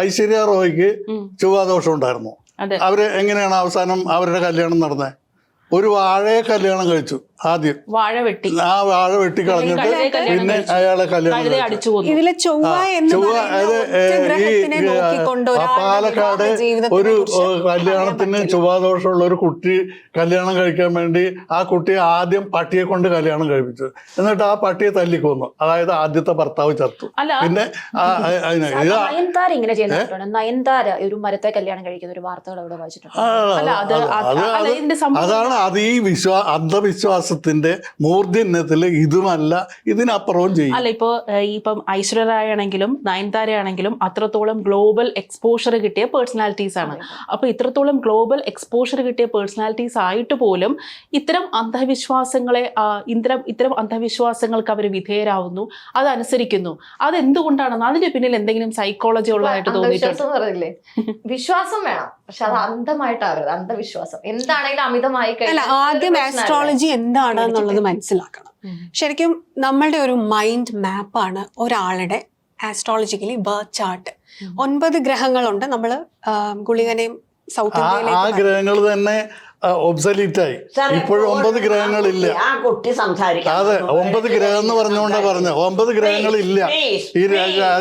ഐശ്വര്യ റോയ്ക്ക് ചൊവ്വാദോഷം ഉണ്ടായിരുന്നു. അവര് എങ്ങനെയാണ് അവസാനം അവരുടെ കല്യാണം നടന്നത്? ഒരു വാഴയെ കല്യാണം കഴിച്ചു ആദ്യം, വാഴ വെട്ടി കളഞ്ഞിട്ട് പിന്നെ അയാളെ കല്യാണം കഴിച്ചു. ഇതിലെ ചൊവ്വ പാലക്കാട് ഒരു കല്യാണത്തിന് ചൊവ്വാദോഷമുള്ള ഒരു കുട്ടി കല്യാണം കഴിക്കാൻ വേണ്ടി ആ കുട്ടിയെ ആദ്യം പട്ടിയെ കൊണ്ട് കല്യാണം കഴിപ്പിച്ചു. എന്നിട്ട് ആ പട്ടിയെ തല്ലിക്കൊന്നു. അതായത് ആദ്യത്തെ ഭർത്താവ് ചത്തു. പിന്നെ നയൻതാര ഇങ്ങനെ ചെയ്യുന്നുണ്ട്. നയൻതാര ഒരു മരത്തെ കല്യാണം കഴിക്കുന്ന ഒരു വാർത്തകൾ അവിടെ വായിച്ചിട്ടുണ്ട്. അതാണ് അത്. ഈ അന്ധവിശ്വാസത്തിന്റെ മൂർധന്യത്തില് ഇതുമല്ല, ഇതിനപ്പുറവും ചെയ്യും. അല്ല, ഇപ്പം ഐശ്വര്യ റായ് ആണെങ്കിലും നയൻതാര ആണെങ്കിലും അത്രത്തോളം ഗ്ലോബൽ എക്സ്പോഷർ കിട്ടിയ പേഴ്സണാലിറ്റീസ് ആണ്. അപ്പൊ ഇത്രത്തോളം ഗ്ലോബൽ എക്സ്പോഷർ കിട്ടിയ പേഴ്സണാലിറ്റീസ് ആയിട്ട് പോലും ഇത്തരം അന്ധവിശ്വാസങ്ങളെ ഇത്തരം അന്ധവിശ്വാസങ്ങൾക്ക് അവർ വിധേയരാവുന്നു, അതനുസരിക്കുന്നു. അതെന്തുകൊണ്ടാണെന്ന് അതിന്റെ പിന്നിൽ എന്തെങ്കിലും സൈക്കോളജി ഉള്ളതായിട്ട് തോന്നിയിട്ടുണ്ട്? വിശ്വാസം വേണം, പക്ഷെ അത് അന്ധമായിട്ടാവരുത്. അന്ധവിശ്വാസം എന്താണെങ്കിലും അമിതമായി കഴിഞ്ഞാൽ ആദ്യം ആസ്ട്രോളജി എന്താണെന്നുള്ളത് മനസ്സിലാക്കണം. ശരിക്കും നമ്മളുടെ ഒരു മൈൻഡ് മാപ്പാണ് ഒരാളുടെ ആസ്ട്രോളജിക്കലി ബർത്ത് ചാർട്ട്. 9 ഗ്രഹങ്ങളുണ്ട്. നമ്മള് ഗുളികനെയും സൗത്ത് ഇന്ത്യയിലെ ആ ഗ്രഹങ്ങൾ തന്നെ ഒബ്സലീറ്റ് ആയി. ഇപ്പോഴും 9 ഗ്രഹങ്ങളില്ല. അതെ, 9 ഗ്രഹം എന്ന് പറഞ്ഞുകൊണ്ടാ പറഞ്ഞ 9 ഗ്രഹങ്ങളില്ല ഈ